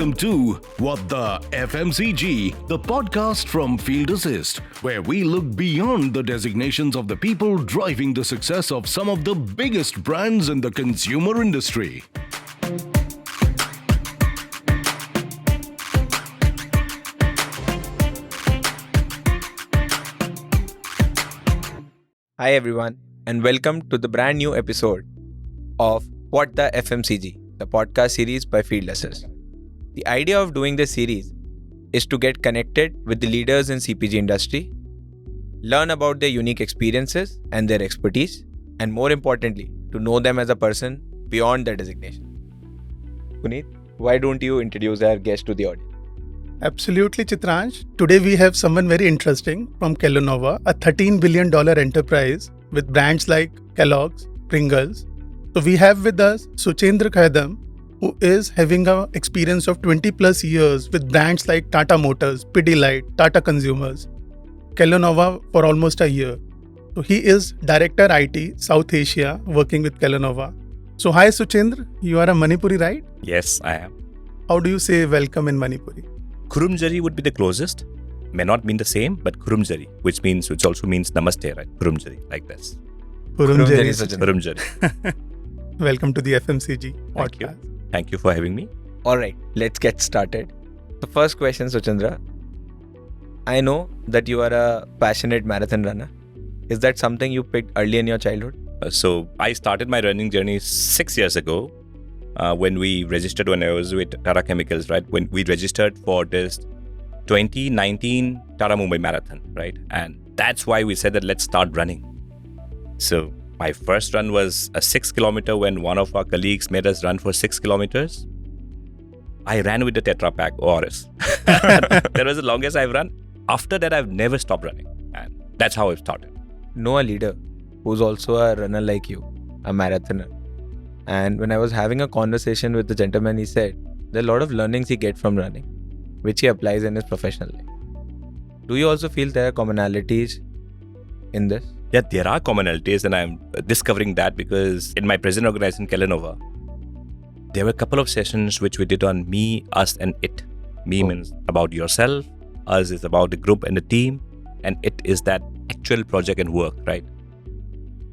welcome to What the FMCG, the podcast from FieldAssist, where we look beyond the designations of the people driving the success of some of the biggest brands in the consumer industry. Hi everyone, and welcome to the brand new episode of What the FMCG, the podcast series by FieldAssist. The idea of doing this series is to get connected with the leaders in CPG industry, learn about their unique experiences and their expertise, and more importantly, to know them as a person beyond their designation. Puneet, why don't you introduce our guest to the audience? Absolutely, Chitransh. Today we have someone very interesting from Kellanova, a $13 billion enterprise with brands like Kellogg's, Pringles. So we have with us Suchindra Khaidem, who is having an experience of 20 plus years with brands like Tata Motors, Pidilite, Tata Consumers, Kellanova for almost a year. So he is Director IT South Asia working with Kellanova. So hi Suchindra, you are a Manipuri, right? Yes, I am. How do you say welcome in Manipuri? Kurumjari would be the closest. May not mean the same, but Kurumjari, which also means Namaste, right? Kurumjari, like this. Kurumjari. Kurumjari. Welcome to the FMCG Thank podcast. you. Thank you for having me. Alright, let's get started. The first question, Suchindra. I know that you are a passionate marathon runner. Is that something you picked early in your childhood? So I started my running journey 6 years ago when we registered when I was with Tata Chemicals, right? When we registered for this 2019 Tata Mumbai Marathon, right? And that's why we said that let's start running. So my first run was a 6 kilometer when one of our colleagues made us run for 6 kilometers. I ran with the Tetra Pak ORS. That was the longest I've run. After that, I've never stopped running. And that's how it started. Know a leader who's also a runner like you, a marathoner. And when I was having a conversation with the gentleman, he said there are a lot of learnings he gets from running, which he applies in his professional life. Do you also feel there are commonalities in this? Yeah, there are commonalities, and I'm discovering that because in my present organization, Kellanova, there were a couple of sessions which we did on me, us, and it. Me means about yourself, us is about the group and the team, and it is that actual project and work, right?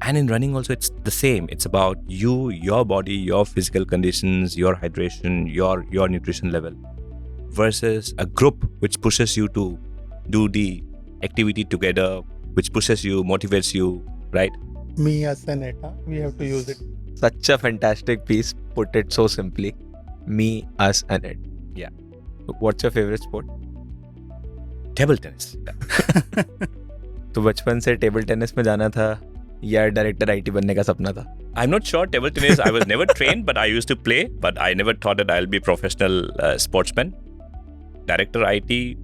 And in running also, it's the same. It's about you, your body, your physical conditions, your hydration, your nutrition level, versus a group which pushes you to do the activity together, which pushes you, motivates you, right? Me, us and it. We have to use it. Such a fantastic piece, put it so simply. Me, us and it. Yeah. What's your favorite sport? Table tennis. Yeah. तो बचपन से table tennis में जाना था या director IT बनने का सपना था? I'm not sure. Table tennis, I was never trained, but I used to play. But I never thought that I'll be a professional sportsman. Director IT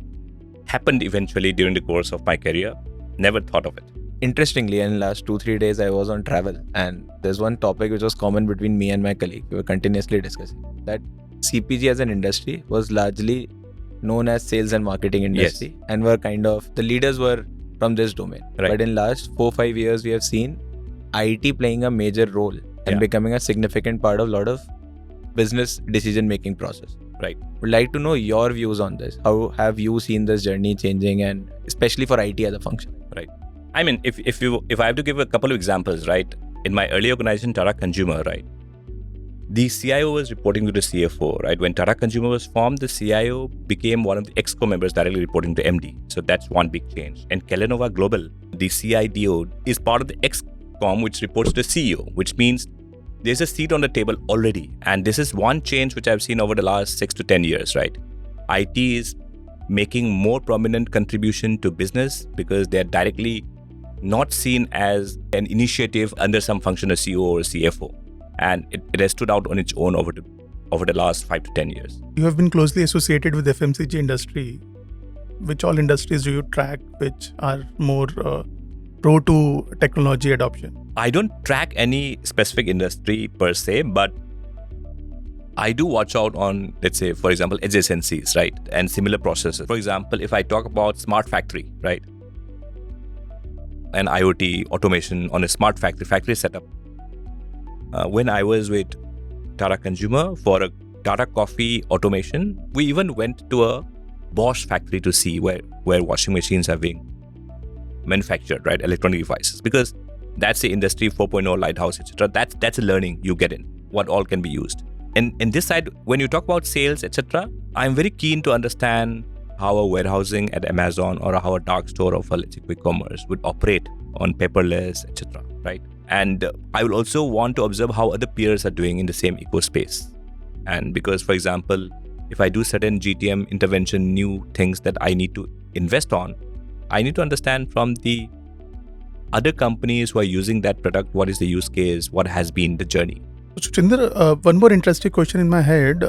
happened eventually during the course of my career. Never thought of it. Interestingly, in the last 2-3 days, I was on travel, and there's one topic which was common between me and my colleague. We were continuously discussing that CPG as an industry was largely known as sales and marketing industry, and were kind of the leaders were from this domain. Right. But in last 4-5 years, we have seen IT playing a major role and becoming a significant part of a lot of business decision-making process. Right. Would like to know your views on this. How have you seen this journey changing, and especially for IT as a function? Right. I mean, if I have to give a couple of examples, right? In my early organization, Tata Consumer, right? The CIO was reporting to the CFO, right? When Tata Consumer was formed, the CIO became one of the ExCo members directly reporting to MD. So that's one big change. And Kellanova Global, the CIDO, is part of the ExCom, which reports to the CEO, which means there's a seat on the table already. And this is one change which I've seen over the last 6 to 10 years, right? IT is making more prominent contribution to business because they're directly not seen as an initiative under some function of CEO or CFO. And it has stood out on its own over the last 5 to 10 years. You have been closely associated with FMCG industry. Which all industries do you track which are more pro to technology adoption? I don't track any specific industry per se, but I do watch out on, let's say, for example, adjacencies, right? And similar processes. For example, if I talk about smart factory, right? And IoT automation on a smart factory setup. When I was with Tata Consumer for a Tata Coffee automation. We even went to a Bosch factory to see where washing machines are being manufactured, right? Electronic devices, because that's the industry 4.0 lighthouse, etc. That's a learning you get in what all can be used. And in this side, when you talk about sales, etc., I'm very keen to understand how a warehousing at Amazon or how a dark store of a, let's say, quick commerce would operate on paperless, etc. Right? And I will also want to observe how other peers are doing in the same eco-space. And because, for example, if I do certain GTM intervention, new things that I need to invest on, I need to understand from the other companies who are using that product, what is the use case, what has been the journey. Suchindra, one more interesting question in my head.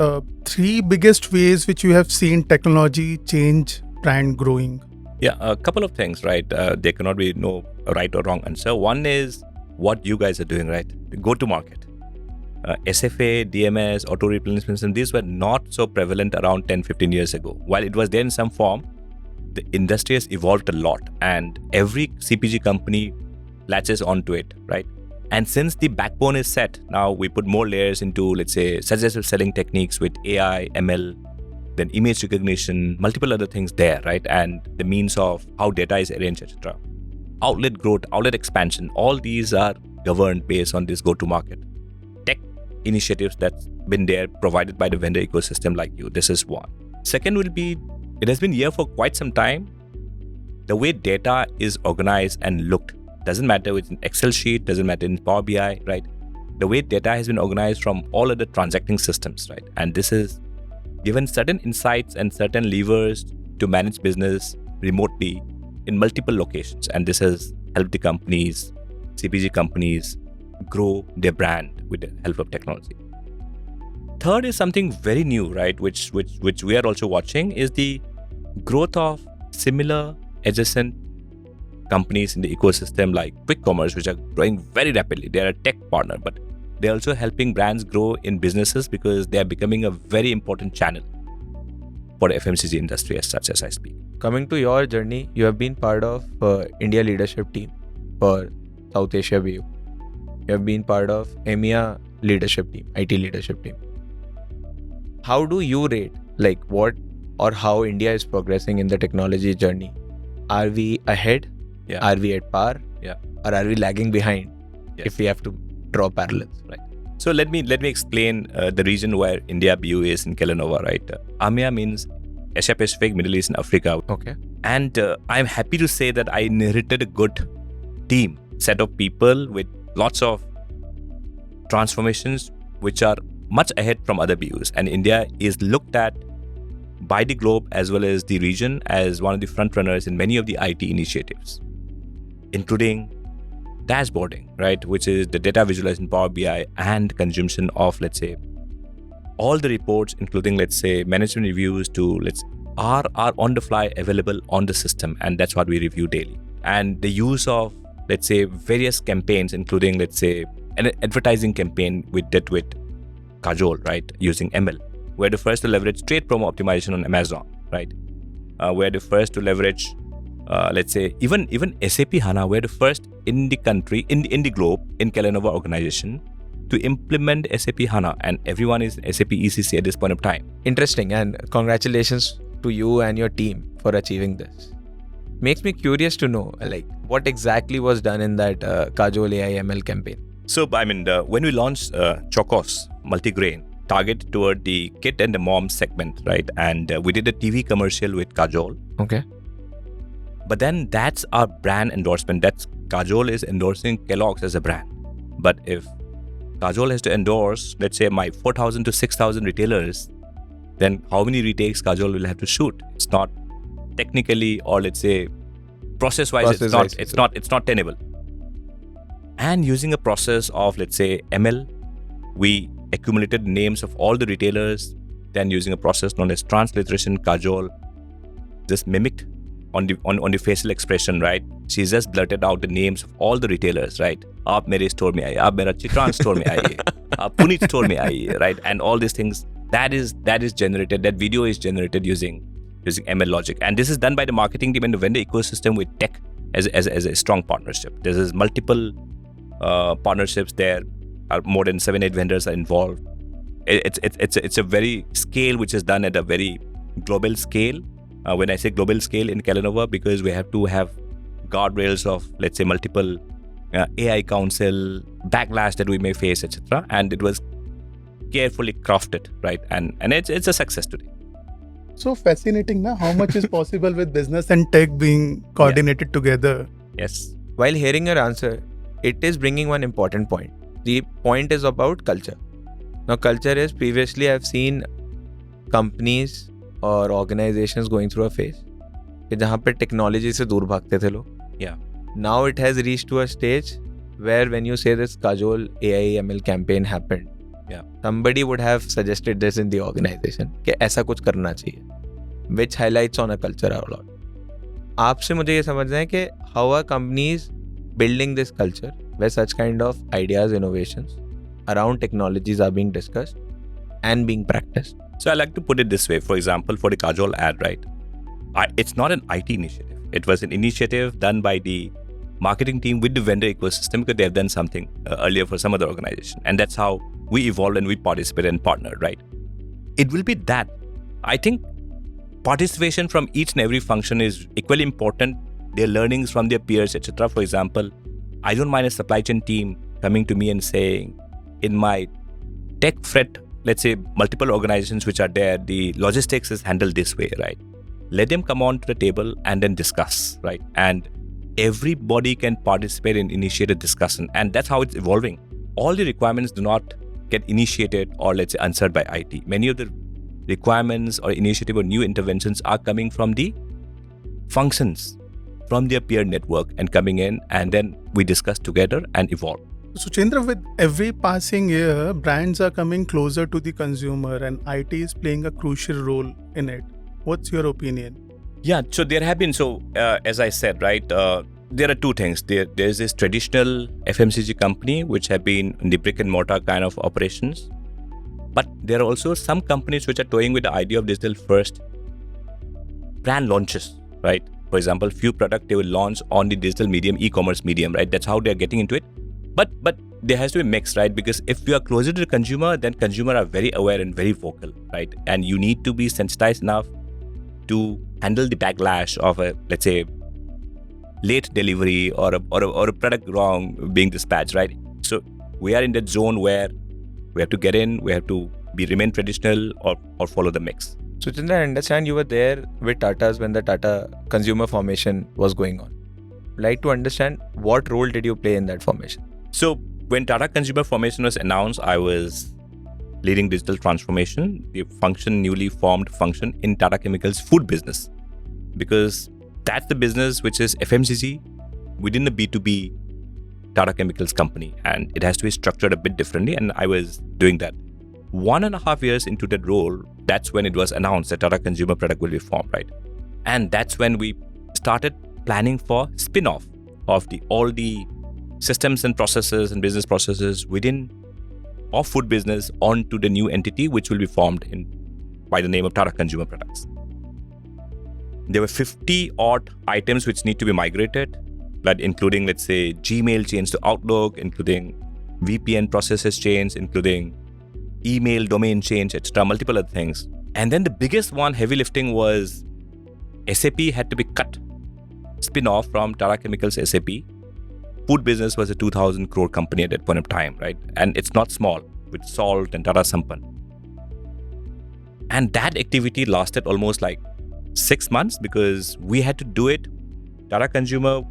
3 biggest ways which you have seen technology change brand growing. Yeah, a couple of things, right? There cannot be no right or wrong answer. One is what you guys are doing, right? Go to market. SFA, DMS, auto replenishment, and these were not so prevalent around 10-15 years ago. While it was there in some form, the industry has evolved a lot and every CPG company latches onto it, right? And since the backbone is set, now we put more layers into, let's say, suggestive selling techniques with AI, ML, then image recognition, multiple other things there, right? And the means of how data is arranged, etc. Outlet growth, outlet expansion, all these are governed based on this go-to-market. Tech initiatives that's been there, provided by the vendor ecosystem like you. This is one. Second will be, it has been here for quite some time. The way data is organized and looked, doesn't matter it's an Excel sheet, doesn't matter in Power BI, right? The way data has been organized from all other transacting systems, right? And this is given certain insights and certain levers to manage business remotely in multiple locations. And this has helped the companies, CPG companies, grow their brand with the help of technology. Third is something very new, right? Which we are also watching is the growth of similar adjacent companies in the ecosystem like quick commerce, which are growing very rapidly. They are a tech partner, but they're also helping brands grow in businesses because they are becoming a very important channel for the FMCG industry as such as I speak. Coming to your journey, you have been part of India leadership team for South Asia BU. You have been part of EMEA leadership team, IT leadership team. How do you rate like what or how India is progressing in the technology journey? Are we ahead? Yeah. Are we at par? Yeah. Or are we lagging behind? Yes. If we have to draw parallels, right? So let me explain the region where India BU is in Kellanova, right? AMEA means Asia Pacific, Middle East and Africa. Okay. And I'm happy to say that I inherited a good team, set of people with lots of transformations which are much ahead from other BUs. And India is looked at by the globe as well as the region as one of the front runners in many of the IT initiatives, including dashboarding, right, which is the data visualization, Power BI, and consumption of, let's say, all the reports, including, let's say, management reviews to, are on the fly available on the system, and that's what we review daily. And the use of, let's say, various campaigns, including, let's say, an advertising campaign we did with Kajol, right, using ML. We're the first to leverage trade promo optimization on Amazon, right? We're the first to leverage, let's say, even SAP HANA. We're the first in the country, in the globe, in Kellanova organization to implement SAP HANA, and everyone is SAP ECC at this point of time. Interesting, and congratulations to you and your team for achieving this. Makes me curious to know, like, what exactly was done in that Kajol AI ML campaign. So, I mean, when we launched Chocos multigrain, targeted toward the kid and the mom segment, right? And we did a TV commercial with Kajol. Okay. But then that's our brand endorsement. That's Kajol is endorsing Kellogg's as a brand. But if Kajol has to endorse, let's say, my 4,000 to 6,000 retailers, then how many retakes Kajol will have to shoot? It's not technically, or let's say, process-wise, it's not tenable. And using a process of, let's say, ML, we accumulated names of all the retailers. Then using a process known as transliteration, Kajol just mimicked on the facial expression, right? She just blurted out the names of all the retailers, right? Aap mere store mein aiye, aap mera Chitran store mein aiye, aap Puneet store mein aiye, right? And all these things that is generated. That video is generated using ML logic, and this is done by the marketing team and the vendor ecosystem with tech as a strong partnership. There is multiple partnerships there. More than 7-8 vendors are involved. it's a very scale which is done at a very global scale. When I say global scale in Kellanova, because we have to have guardrails of, let's say, multiple AI council backlash that we may face, etc. And it was carefully crafted, right? And it's a success today. So fascinating, na? How much is possible with business and tech being coordinated together? Yes. While hearing your answer, it is bringing one important point. The point is about culture. Now, culture is, previously I've seen companies or organizations going through a phase कि जहाँ पे technology से दूर भागते थे लोग. Yeah. Now it has reached to a stage where when you say this Kajol AI ML campaign happened, somebody would have suggested this in the organization कि ऐसा कुछ करना चाहिए, which highlights on a culture a lot. आपसे मुझे ये समझना है कि how are companies building this culture where such kind of ideas, innovations around technologies are being discussed and being practiced. So I like to put it this way. For example, for the Kajol ad, right? It's not an IT initiative. It was an initiative done by the marketing team with the vendor ecosystem because they have done something earlier for some other organization. And that's how we evolved and we participated and partnered, right? It will be that. I think participation from each and every function is equally important. Their learnings from their peers, etc. For example, I don't mind a supply chain team coming to me and saying, in my tech fret, let's say multiple organizations which are there, the logistics is handled this way, right? Let them come on to the table and then discuss, right? And everybody can participate in initiated discussion. And that's how it's evolving. All the requirements do not get initiated or, let's say, answered by IT. Many of the requirements or initiative or new interventions are coming from the functions, from their peer network and coming in, and then we discuss together and evolve. Suchindra, with every passing year, brands are coming closer to the consumer and IT is playing a crucial role in it. What's your opinion? Yeah, so there have been, as I said, right, there are two things. There's this traditional FMCG company which have been in the brick and mortar kind of operations. But there are also some companies which are toying with the idea of digital first brand launches, right? For example, few products they will launch on the digital medium, e-commerce medium, right? That's how they're getting into it. But there has to be a mix, right? Because if you are closer to the consumer, then consumer are very aware and very vocal, right? And you need to be sensitized enough to handle the backlash of a, let's say, late delivery or a product wrong being dispatched, right? So we are in that zone where we have to get in, we have to remain traditional or follow the mix. Suchindra, I understand you were there with Tata's when the Tata Consumer Formation was going on. I'd like to understand what role did you play in that formation? So when Tata Consumer Formation was announced, I was leading digital transformation, the newly formed function in Tata Chemicals food business. Because that's the business which is FMCG within the B2B Tata Chemicals company. And it has to be structured a bit differently. And I was doing that. 1.5 years into that role, that's when it was announced that Tata Consumer Product will be formed, right? And that's when we started planning for spin-off of all the systems and processes and business processes within of food business onto the new entity which will be formed by the name of Tata Consumer Products. There were 50 odd items which need to be migrated, but including, let's say, Gmail change to Outlook, including VPN processes change, including email domain change, etc., multiple other things. And then the biggest one, heavy lifting, was SAP had to be cut, spin-off from Tata Chemicals SAP. Food business was a 2,000 crore company at that point of time, right? And it's not small, with Salt and Tata Sampann. And that activity lasted almost like 6 months because we had to do it. Tata Consumer,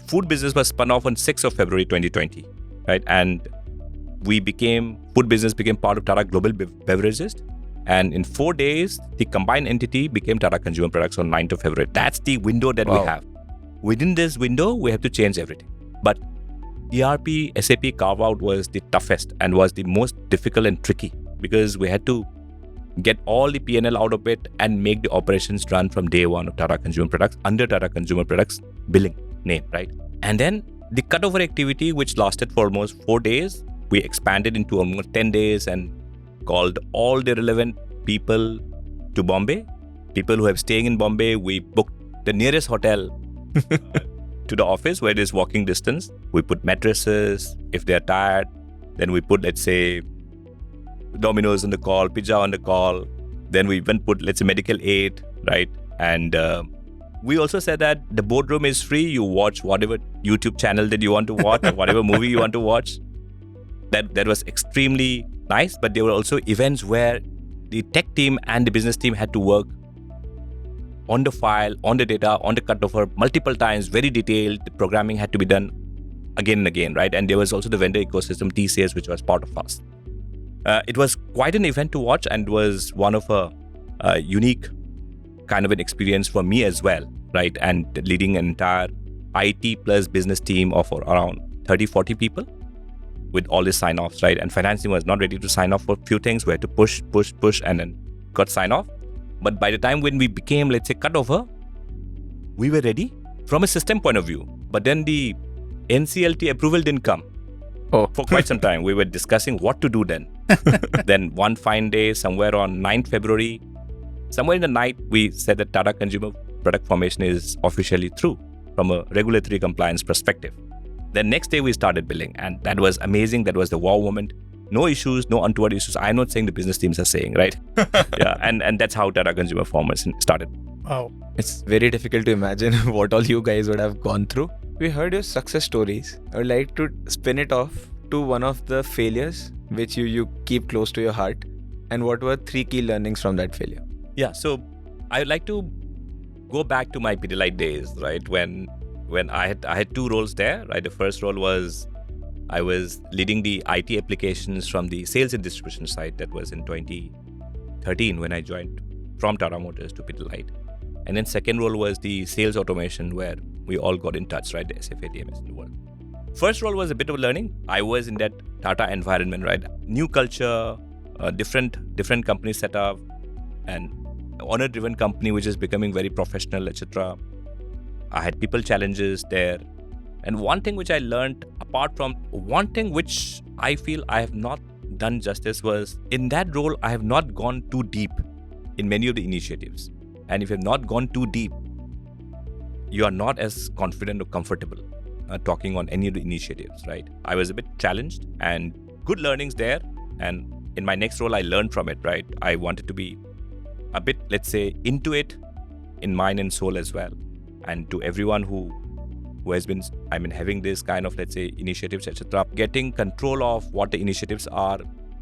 food business was spun off on 6th of February 2020, right? And food business became part of Tata Global Beverages. And in 4 days, the combined entity became Tata Consumer Products on 9th of February. That's the window that we have. Within this window, we have to change everything. But ERP, SAP carve-out was the toughest and was the most difficult and tricky because we had to get all the P&L out of it and make the operations run from day one of Tata Consumer Products under Tata Consumer Products billing name, right? And then the cutover activity, which lasted for almost 4 days, we expanded into almost 10 days and called all the relevant people to Bombay. People who have staying in Bombay, we booked the nearest hotel to the office where it is walking distance. We put mattresses if they are tired. Then we put, let's say, Domino's on the call, Pizza on the call. Then we even put, let's say, medical aid, right? And we also said that the boardroom is free. You watch whatever YouTube channel that you want to watch, or whatever movie you want to watch. That was extremely nice. But there were also events where the tech team and the business team had to work on the file, on the data, on the cutover multiple times, very detailed. The programming had to be done again and again, right? And there was also the vendor ecosystem, TCS, which was part of us. It was quite an event to watch, and was one of a unique kind of an experience for me as well, right? And leading an entire IT plus business team of around 30, 40 people with all the sign-offs, right? And finance team was not ready to sign off for a few things. We had to push, and then got sign-off. But by the time when we became, let's say, cutover, we were ready from a system point of view. But then the NCLT approval didn't come. For quite some time. We were discussing what to do then. Then one fine day, somewhere on 9th February, somewhere in the night, we said that Tata Consumer Product formation is officially through from a regulatory compliance perspective. Then next day we started billing, and that was amazing. That was the wow moment. No issues, no untoward issues. I'm not saying the business teams are saying, right? Yeah, and that's how Tata Consumer Formation started. Wow. It's very difficult to imagine what all you guys would have gone through. We heard your success stories. I would like to spin it off to one of the failures which you keep close to your heart. And what were 3 key learnings from that failure? Yeah, so I would like to go back to my Pidilite days, right? When I had 2 roles there, right? The first role was I was leading the IT applications from the sales and distribution side. That was in 2013 when I joined from Tata Motors to Pidilite. And then second role was the sales automation, where we all got in touch, right? The SAP HANA in the world. First role was a bit of learning. I was in that Tata environment, right? New culture, different company setup, and owner-driven company which is becoming very professional, etc. I had people challenges there. And one thing which I learned, apart from one thing which I feel I have not done justice, was in that role, I have not gone too deep in many of the initiatives. And if you have not gone too deep, you are not as confident or comfortable talking on any of the initiatives, right? I was a bit challenged, and good learnings there. And in my next role, I learned from it, right? I wanted to be a bit, let's say, into it in mind and soul as well. And to everyone who has been, having this kind of, let's say, initiatives, etc., getting control of what the initiatives are,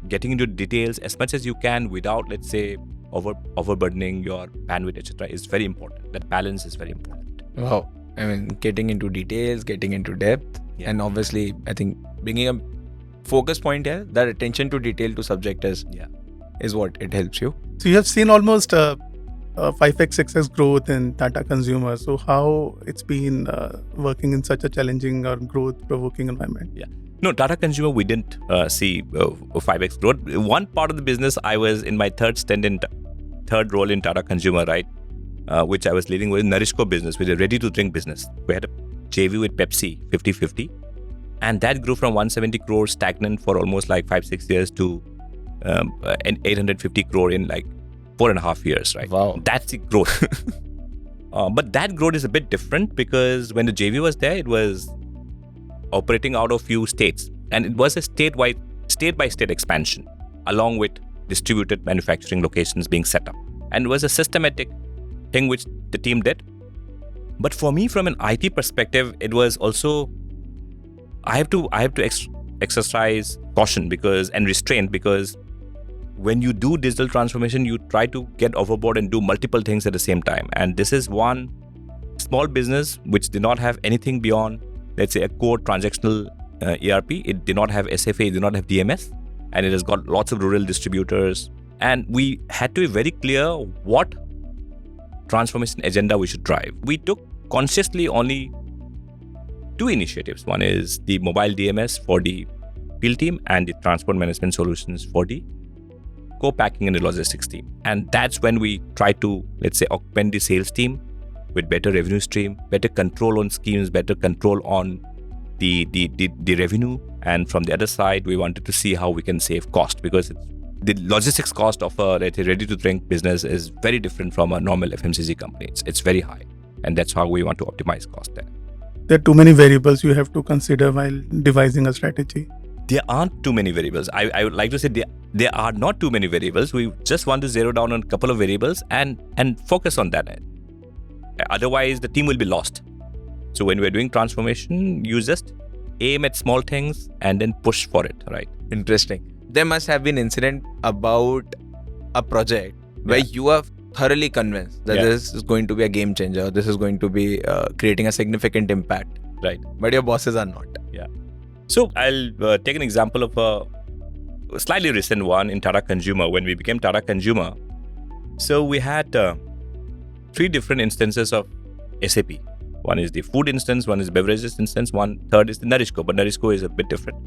getting into details as much as you can without, let's say, overburdening your bandwidth, etc., is very important. That balance is very important. Wow. Getting into details, getting into depth, and obviously, I think bringing a focus point here, that attention to detail to subject is what it helps you. So you have seen almost 5x, 6x growth in Tata Consumer. So how it's been working in such a challenging or growth-provoking environment? Yeah. No, Tata Consumer, we didn't see 5x growth. One part of the business, I was in my third role in Tata Consumer, right? Which I was leading with Nourishco business, which is a ready-to-drink business. We had a JV with Pepsi, 50-50. And that grew from 170 crores stagnant for almost like 5-6 years to 850 crore in like 4.5 years, right? Wow. That's the growth. But that growth is a bit different because when the JV was there, it was operating out of few states. And it was a state-by-state expansion, along with distributed manufacturing locations being set up. And it was a systematic thing which the team did. But for me, from an IT perspective, it was also, I have to exercise caution and restraint, because when you do digital transformation, you try to get overboard and do multiple things at the same time. And this is one small business which did not have anything beyond, let's say, a core transactional ERP. It did not have SFA, it did not have DMS, and it has got lots of rural distributors. And we had to be very clear what transformation agenda we should drive. We took consciously only 2 initiatives. One is the mobile DMS for the field team and the transport management solutions for the co-packing and the logistics team. And that's when we try to, let's say, augment the sales team with better revenue stream, better control on schemes, better control on the revenue. And from the other side, we wanted to see how we can save cost, because the logistics cost of a, let's say, ready-to-drink business is very different from a normal FMCG company. It's very high. And that's how we want to optimize cost there. There are too many variables you have to consider while devising a strategy. there aren't too many variables. I would like to say there are not too many variables. We just want to zero down on a couple of variables and focus on that. Otherwise, the team will be lost. So when we're doing transformation, you just aim at small things and then push for it, right? Interesting. There must have been incident about a project where you are thoroughly convinced that this is going to be a game changer. This is going to be creating a significant impact. Right. But your bosses are not. Yeah. So I'll take an example of a slightly recent one in Tata Consumer. When we became Tata Consumer, so we had 3 different instances of SAP. One is the food instance, one is beverages instance, third is the Nourishco, but Nourishco is a bit different.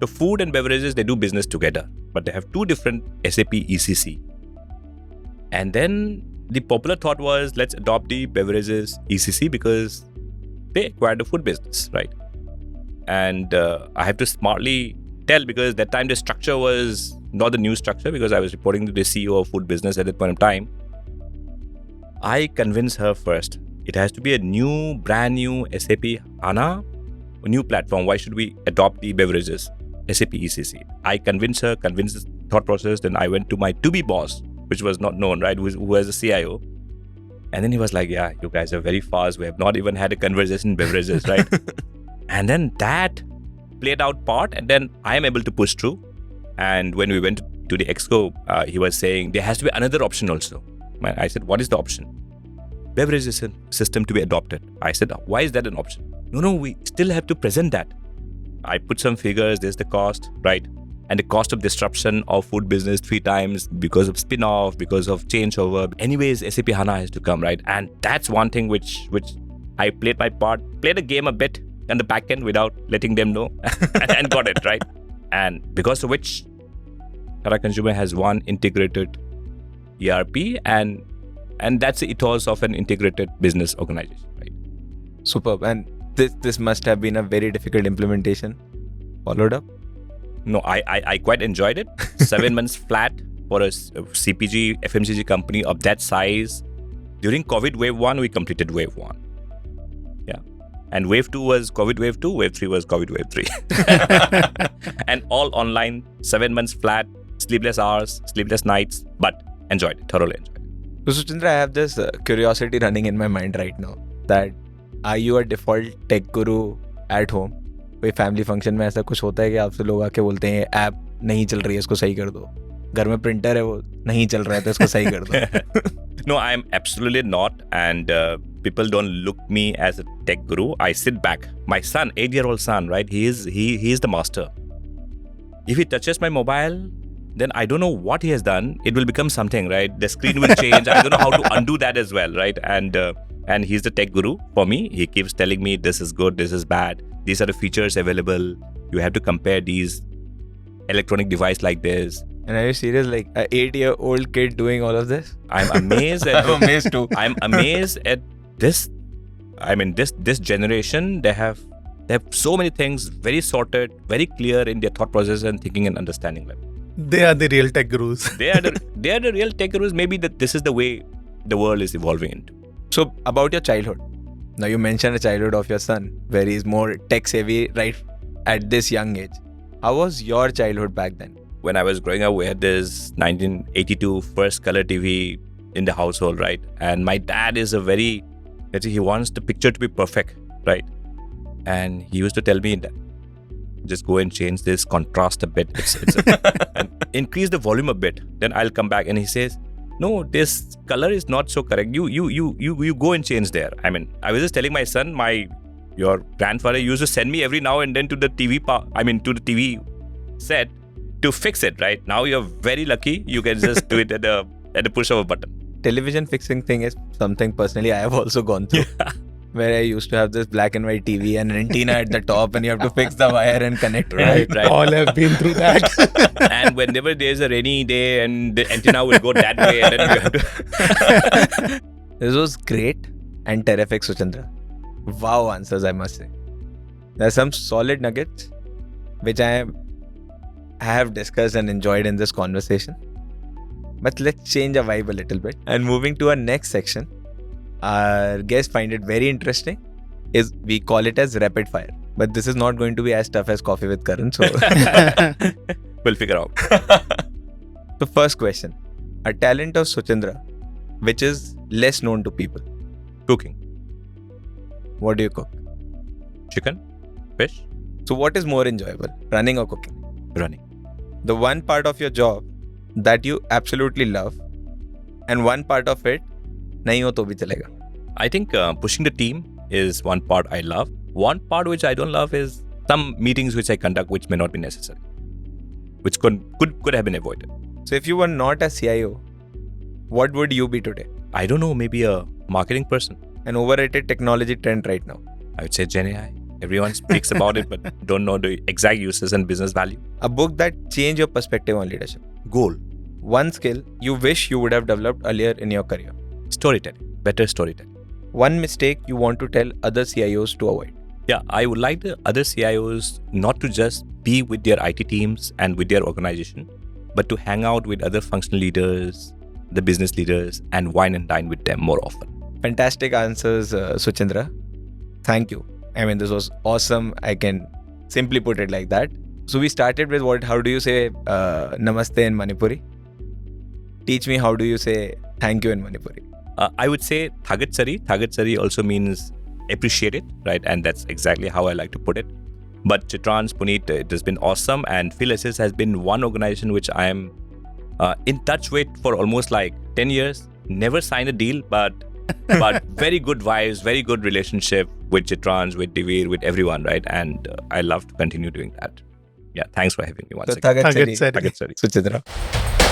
So food and beverages, they do business together, but they have 2 different SAP ECC. And then the popular thought was, let's adopt the beverages ECC because they acquired the food business, right? And I have to smartly tell, because that time the structure was not the new structure, because I was reporting to the CEO of food business at that point in time. I convinced her first. It has to be a brand new SAP HANA, a new platform. Why should we adopt the beverages SAP ECC? I convinced the thought process. Then I went to my to-be boss, which was not known, right? Who was the CIO. And then he was like, yeah, you guys are very fast. We have not even had a conversation in beverages, right? And then that played out part, and then I am able to push through. And when we went to the exco, he was saying there has to be another option also. I said, what is the option? Beverages system to be adopted. I said, why is that an option? No, we still have to present that. I put some figures, there's the cost, right? And the cost of disruption of food business 3 times because of spin-off, because of changeover. Anyways, SAP HANA has to come, right? And that's one thing which I played my part, played the game a bit on the back end without letting them know and got it, right? And because of which Tata Consumer has one integrated ERP and that's the ethos of an integrated business organization, right? Superb. And this must have been a very difficult implementation. Followed up? No, I quite enjoyed it. 7 months flat for a CPG, FMCG company of that size. During COVID wave 1, we completed wave 1. Yeah. And wave 2 was COVID wave 2, wave 3 was COVID wave 3. And all online, 7 months flat, sleepless hours, sleepless nights, but enjoyed it, thoroughly enjoyed it. So Suchindra, I have this curiosity running in my mind right now that are you a default tech guru at home? कोई family function में ऐसा कुछ होता है कि आपसे लोग आके बोलते हैं ऐप नहीं चल रही है, इसको सही कर दो, घर में प्रिंटर है वो नहीं चल रहा है तो इसको सही कर दो? No, I am absolutely not, and people don't look me as a tech guru. I sit back. My son, 8-year-old son, right? He is the master. If he touches my mobile, then I don't know what he has done. It will become something, right? The screen will change. I don't know how to undo that as well, right? And he's the tech guru for me. He keeps telling me this is good, this is bad. These are the features available. You have to compare these electronic device like this. And are you serious? Like an 8-year-old kid doing all of this? I'm amazed at I'm amazed too. I'm amazed at this. I mean, this generation, they have so many things very sorted, very clear in their thought process and thinking and understanding level. They are the real tech gurus. They are the real tech gurus. Maybe this is the way the world is evolving into. So about your childhood. Now you mentioned the childhood of your son, where he's more tech savvy right at this young age. How was your childhood back then? When I was growing up, we had this 1982 first color TV in the household, right? And my dad is he wants the picture to be perfect, right? And he used to tell me that just go and change this contrast a bit, and increase the volume a bit. Then I'll come back, and he says, no, this color is not so correct. You go and change there. I mean, I was just telling my son, your grandfather used to send me every now and then to the TV to the TV set to fix it, right? Now you're very lucky. You can just do it at the push of a button. Television fixing thing is something personally I have also gone through. Yeah. Where I used to have this black and white TV and an antenna at the top, and you have to fix the wire and connect. Right. All have been through that. And whenever there's a rainy day and the antenna will go that way, and then you have to... This was great and terrific, Suchindra. Wow answers, I must say. There are some solid nuggets which I have discussed and enjoyed in this conversation. But let's change our vibe a little bit. And moving to our next section, our guests find it very interesting is we call it as rapid fire. But this is not going to be as tough as Coffee with Karan. So We'll figure out. the first question, a talent of Suchindra which is less known to people. Cooking. What do you cook? Chicken. Fish. So what is more enjoyable, running or cooking? Running. The one part of your job that you absolutely love and one part of it nahi ho to bhi chalega. I think pushing the team is one part I love. One part which I don't love is some meetings which I conduct which may not be necessary, which could have been avoided. So if you were not a CIO, what would you be today? I don't know, maybe a marketing person. An overrated technology trend right now. I would say Gen AI. Everyone speaks about it, but don't know the exact uses and business value. A book that changed your perspective on leadership. Goal. One skill you wish you would have developed earlier in your career. Storytelling. Better storytelling. One mistake you want to tell other CIOs to avoid. Yeah, I would like the other CIOs not to just be with their IT teams and with their organization, but to hang out with other functional leaders, the business leaders, and wine and dine with them more often. Fantastic answers, Suchindra. Thank you. I mean, this was awesome. I can simply put it like that. So we started with how do you say namaste in Manipuri? Teach me how do you say thank you in Manipuri? I would say Thagatsari. Thagatsari also means appreciate it, right? And that's exactly how I like to put it. But Chitrans, Puneet, it has been awesome. And FieldAssist has been one organization which I am in touch with for almost like 10 years. Never signed a deal, but very good vibes, very good relationship with Chitrans, with Divir, with everyone, right? And I love to continue doing that. Yeah, thanks for having me once again. Thagatsari. Thagatsari. Thagatsari. Suchindra.